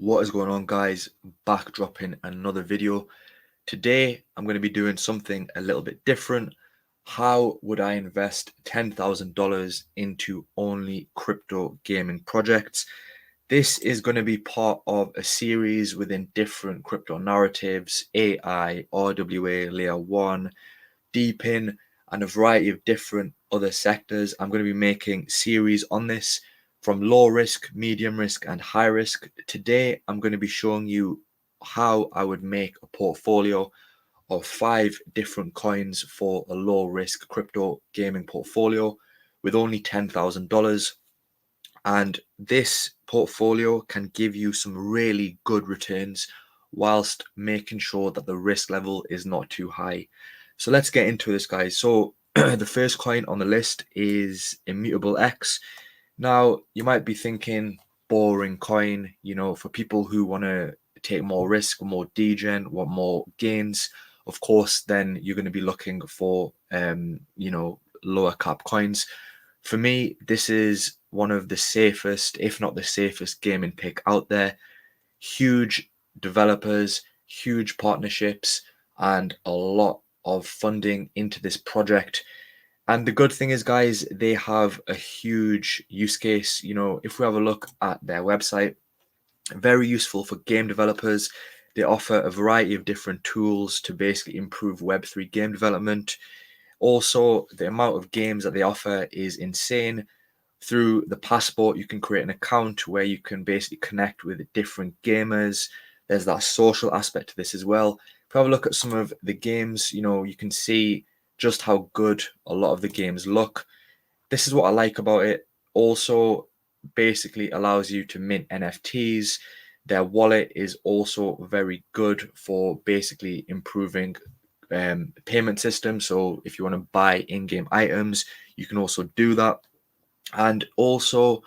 What is going on, guys? Back dropping another video. Today I'm going to be doing something a little bit different. How would I invest $10,000 into only crypto gaming projects? This is going to be part of a series within different crypto narratives: AI, RWA, layer 1, deepin, and a variety of different other sectors. I'm going to be making series on this from low risk, medium risk, and high risk. Today, I'm going to be showing you how I would make a portfolio of 5 different coins for a low risk crypto gaming portfolio with only $10,000. And this portfolio can give you some really good returns whilst making sure that the risk level is not too high. So let's get into this, guys. So the first coin on the list is Immutable X. Now, you might be thinking, boring coin, for people who want to take more risk, more degen, want more gains. Of course, then you're going to be looking for, lower cap coins. For me, this is one of the safest, if not the safest, gaming pick out there. Huge developers, huge partnerships, and a lot of funding into this project. And the good thing is, guys, they have a huge use case. If we have a look at their website, very useful for game developers. They offer a variety of different tools to basically improve Web3 game development. Also, the amount of games that they offer is insane. Through the passport, you can create an account where you can basically connect with different gamers. There's that social aspect to this as well. If you have a look at some of the games, you can see just how good a lot of the games look. This is what I like about it. Also, basically allows you to mint NFTs. Their wallet is also very good for basically improving payment system. So if you want to buy in-game items, you can also do that. And also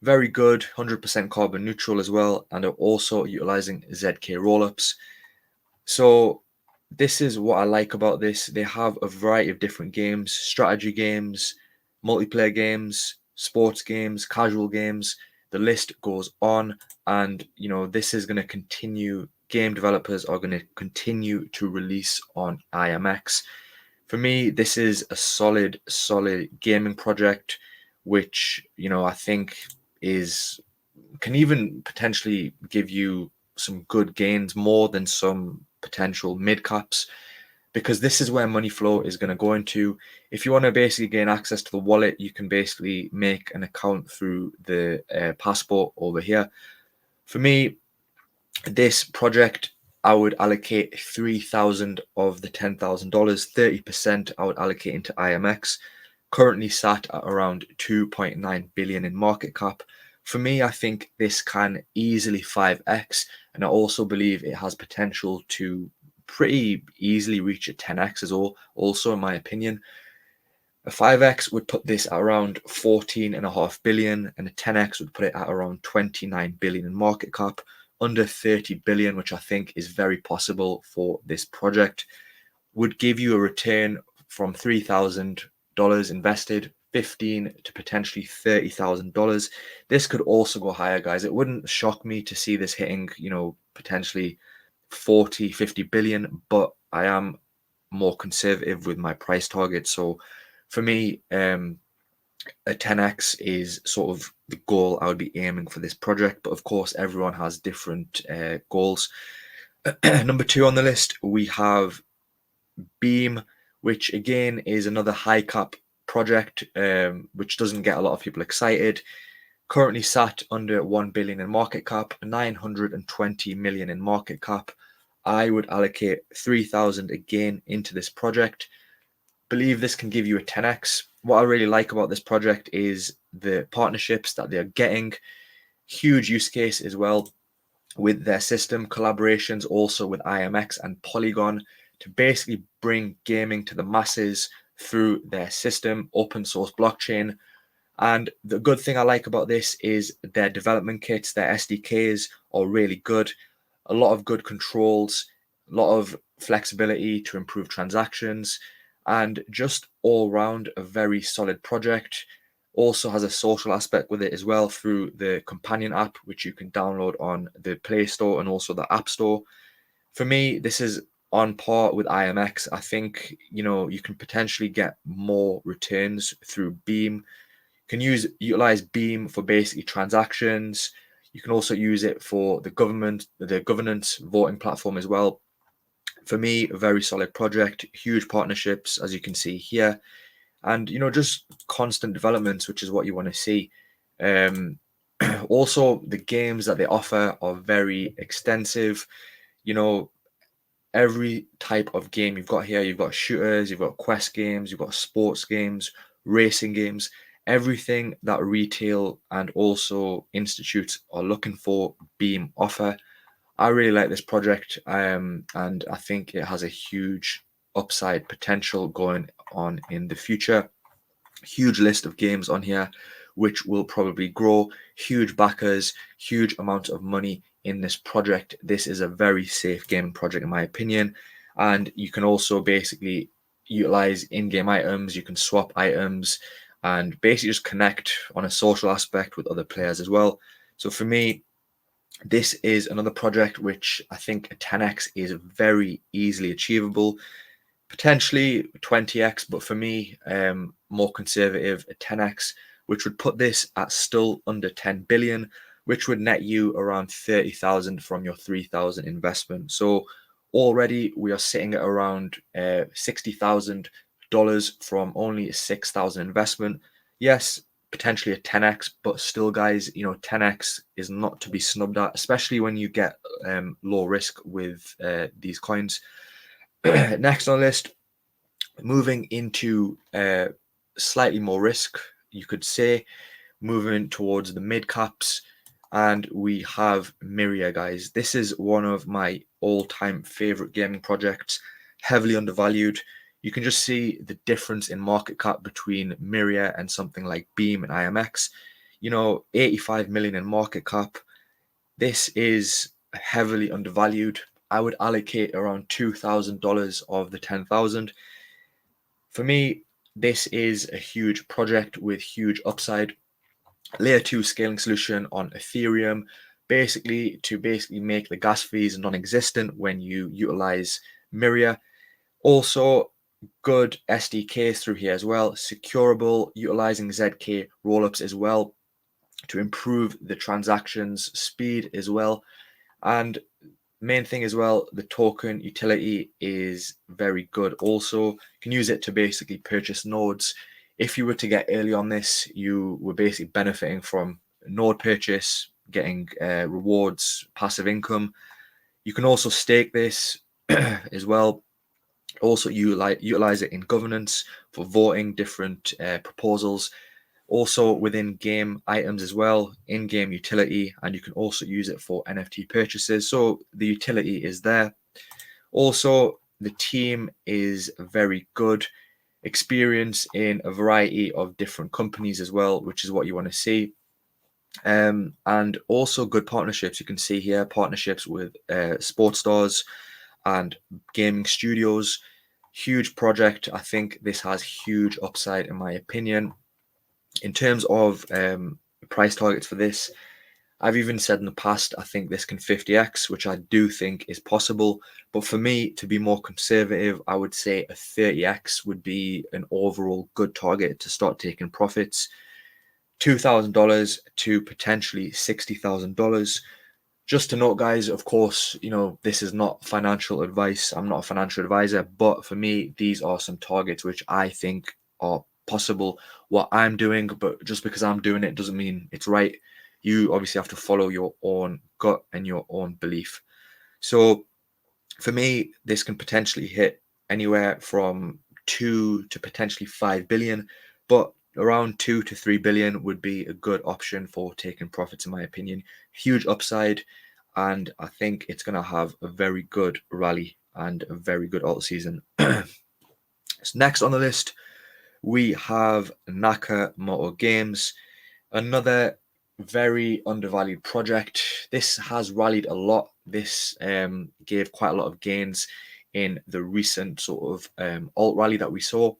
very good, 100% carbon neutral as well, and are also utilizing ZK rollups. So this is what I like about this. They have a variety of different games: strategy games, multiplayer games, sports games, casual games. The list goes on, and this is going to continue. Game developers are going to continue to release on IMX. For me, this is a solid gaming project, which I think is can even potentially give you some good gains, more than some potential mid caps, because this is where money flow is going to go into. If you want to basically gain access to the wallet, you can basically make an account through the passport over here. For me, this project, I would allocate 3,000 of the $10,000. 30% I would allocate into IMX. Currently sat at around 2.9 billion in market cap. For me, I think this can easily 5x, and I also believe it has potential to pretty easily reach a 10x as well. Also, in my opinion, a 5x would put this at around 14.5 billion, and a 10x would put it at around 29 billion in market cap, under 30 billion, which I think is very possible for this project. Would give you a return from $3,000 invested, 15 to potentially $30,000. This could also go higher, guys. It wouldn't shock me to see this hitting, potentially 40, 50 billion, but I am more conservative with my price target. So for me, a 10x is sort of the goal I would be aiming for this project. But of course, everyone has different goals. Number 2 on the list, we have Beam, which again is another high cap project, which doesn't get a lot of people excited. Currently sat under 1 billion in market cap, 920 million in market cap. I would allocate 3,000 again into this project. Believe this can give you a 10x. What I really like about this project is the partnerships that they're getting. Huge use case as well with their system, collaborations also with IMX and Polygon to basically bring gaming to the masses through their system, open source blockchain. And the good thing I like about this is their development kits, their SDKs are really good. A lot of good controls, a lot of flexibility to improve transactions, and just all round a very solid project. Also has a social aspect with it as well through the companion app, which you can download on the Play Store and also the App Store. For me, this is on par with IMX. I think, you can potentially get more returns through Beam. You can utilize Beam for basically transactions. You can also use it for the governance voting platform as well. For me, a very solid project, huge partnerships, as you can see here, and just constant developments, which is what you want to see. Also, the games that they offer are very extensive. You know, every type of game you've got here. You've got shooters, you've got quest games, you've got sports games, racing games, everything that retail and also institutes are looking for, Beam offer. I really like this project, and I think it has a huge upside potential going on in the future. Huge list of games on here which will probably grow, huge backers, huge amount of money in this project. This is a very safe gaming project in my opinion, and you can also basically utilize in-game items. You can swap items and basically just connect on a social aspect with other players as well. So for me, this is another project which I think a 10x is very easily achievable, potentially 20x, but for me, more conservative, a 10x, which would put this at still under 10 billion, which would net you around 30,000 from your 3,000 investment. So already we are sitting at around $60,000 from only a 6,000 investment. Yes, potentially a 10x, but still, guys, 10x is not to be snubbed at, especially when you get low risk with these coins. Next on the list, moving into slightly more risk, you could say, moving towards the mid caps, and we have Myria, guys. This is one of my all-time favorite gaming projects, heavily undervalued. You can just see the difference in market cap between Myria and something like Beam and IMX. 85 million in market cap. This is heavily undervalued. I would allocate around $2,000 of the 10,000. For me, this is a huge project with huge upside. Layer 2 scaling solution on Ethereum, basically to make the gas fees non-existent when you utilize Myria. Also, good SDKs through here as well, securable, utilizing ZK rollups as well to improve the transactions speed as well. And main thing as well, the token utility is very good. Also, you can use it to basically purchase nodes. If you were to get early on this, you were basically benefiting from node purchase, getting rewards, passive income. You can also stake this as well. Also, you utilize it in governance for voting different proposals. Also within game items as well, in-game utility, and you can also use it for NFT purchases. So the utility is there. Also, the team is very good. Experience in a variety of different companies as well, which is what you want to see. And also good partnerships. You can see here partnerships with sports stars and gaming studios. Huge project. I think this has huge upside in my opinion. In terms of price targets for this, I've even said in the past, I think this can 50x, which I do think is possible. But for me, to be more conservative, I would say a 30x would be an overall good target to start taking profits. $2,000 to potentially $60,000. Just to note, guys, of course, this is not financial advice. I'm not a financial advisor, but for me, these are some targets which I think are possible. What I'm doing, but just because I'm doing it doesn't mean it's right. You obviously have to follow your own gut and your own belief. So for me, this can potentially hit anywhere from 2 to potentially 5 billion, but around 2 to 3 billion would be a good option for taking profits, in my opinion. Huge upside, and I think it's going to have a very good rally and a very good alt season. So next on the list, we have Nakamoto Games, another very undervalued project. This has rallied a lot. This gave quite a lot of gains in the recent sort of alt rally that we saw.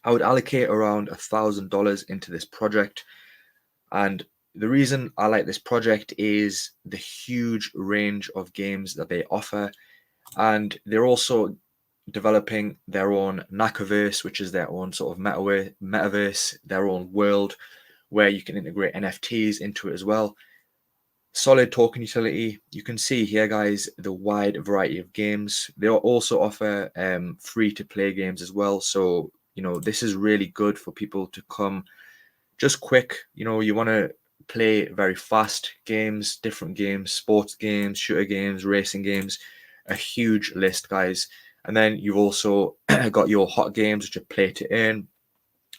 I would allocate around $1,000 into this project. And the reason I like this project is the huge range of games that they offer. And they're also developing their own Nakaverse, which is their own sort of metaverse, their own world where you can integrate NFTs into it as well. Solid token utility. You can see here, guys, the wide variety of games. They also offer free-to-play games as well. So, this is really good for people to come just quick. You want to play very fast games, different games, sports games, shooter games, racing games, a huge list, guys. And then you've also got your hot games, which are play to earn,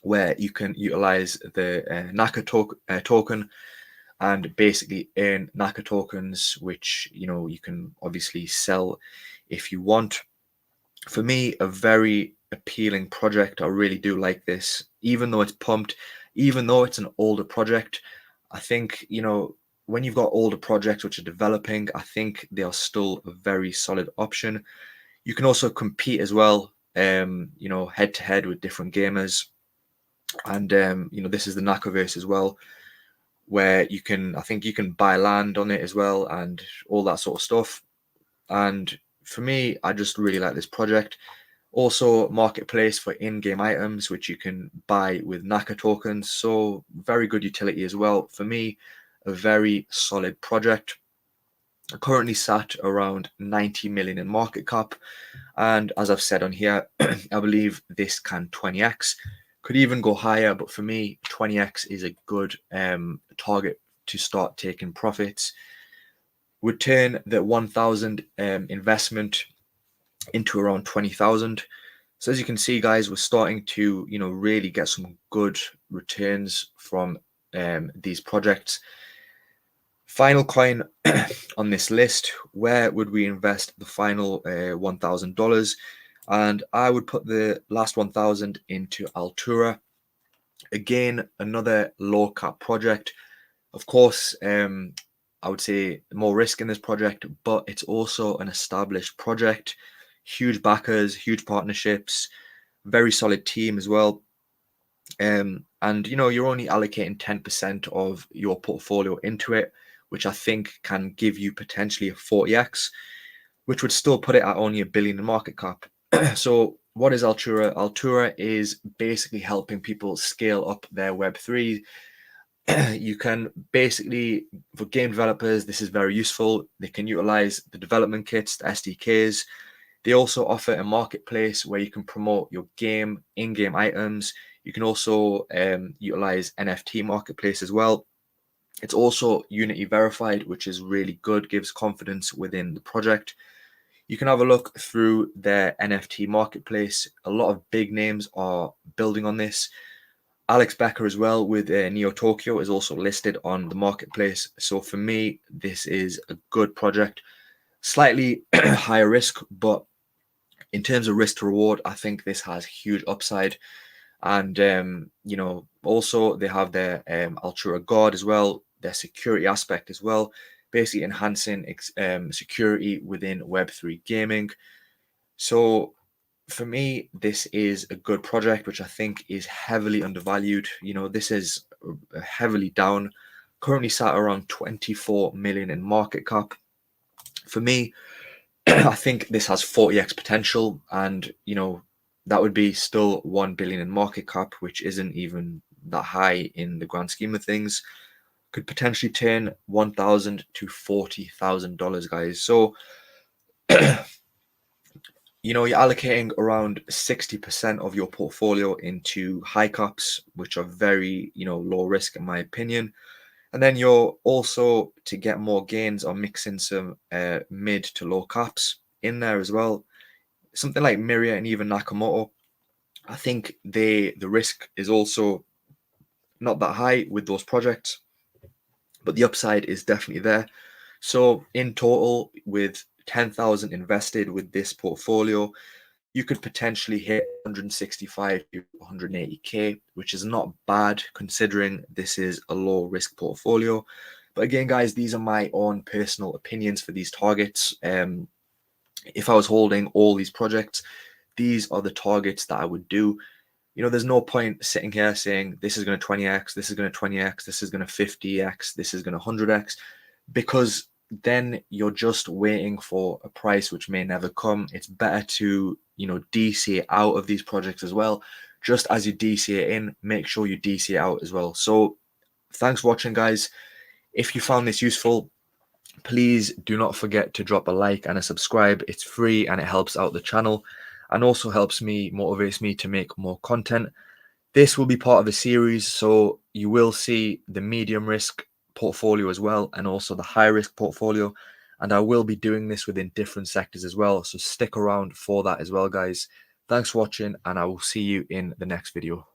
where you can utilize the Naka token and basically earn Naka tokens, which you can obviously sell if you want. For me, a very appealing project. I really do like this, even though it's pumped, even though it's an older project. I think when you've got older projects which are developing, I think they are still a very solid option. You can also compete as well, head to head with different gamers. And this is the Nakaverse as well, where I think you can buy land on it as well and all that sort of stuff. And for me, I just really like this project. Also, marketplace for in-game items, which you can buy with Naka tokens. So very good utility as well. For me, a very solid project. Currently sat around 90 million in market cap. And as I've said on here, I believe this can 20x. Could even go higher, but for me, 20x is a good target to start taking profits. Would turn the 1,000 investment into around 20,000. So as you can see, guys, we're starting to really get some good returns from these projects. Final coin on this list, where would we invest the final $1,000? And I would put the last 1,000 into Altura. Again, another low cap project. Of course, I would say more risk in this project, but it's also an established project. Huge backers, huge partnerships, very solid team as well. And you're only allocating 10% of your portfolio into it, which I think can give you potentially a 40x, which would still put it at only $1 billion in market cap. So what is Altura? Altura is basically helping people scale up their Web3. You can basically, for game developers, this is very useful. They can utilize the development kits, the SDKs. They also offer a marketplace where you can promote your game, in-game items. You can also utilize NFT marketplace as well. It's also Unity verified, which is really good, gives confidence within the project. You can have a look through their NFT marketplace. A lot of big names are building on this. Alex Becker as well with Neo Tokyo is also listed on the marketplace. So for me, this is a good project. Slightly higher risk, but in terms of risk to reward, I think this has huge upside. And also they have their Altura God as well, their security aspect as well, basically enhancing security within Web3 gaming. So for me, this is a good project, which I think is heavily undervalued. This is heavily down, currently sat around 24 million in market cap. For me, I think this has 40x potential, and that would be still 1 billion in market cap, which isn't even that high in the grand scheme of things. Could potentially turn $1,000 to $40,000, guys. So you're allocating around 60% of your portfolio into high caps, which are very low risk in my opinion. And then you're also, to get more gains, are mixing some mid to low caps in there as well. Something like Miria and even Nakamoto, I think the risk is also not that high with those projects, but the upside is definitely there. So in total, with 10,000 invested with this portfolio, you could potentially hit 165 to 180k, which is not bad considering this is a low risk portfolio. But again, guys, these are my own personal opinions for these targets. If I was holding all these projects, these are the targets that I would do. there's no point sitting here saying this is going to 20x, this is going to 20x, this is going to 50x, this is going to 100x, because then you're just waiting for a price which may never come. It's better to, DC out of these projects as well. Just as you DC it in, make sure you DC it out as well. So thanks for watching, guys. If you found this useful, please do not forget to drop a like and a subscribe. It's free and it helps out the channel and also motivates me to make more content. This will be part of a series, so you will see the medium risk portfolio as well, and also the high risk portfolio. And I will be doing this within different sectors as well. So stick around for that as well, guys. Thanks for watching, and I will see you in the next video.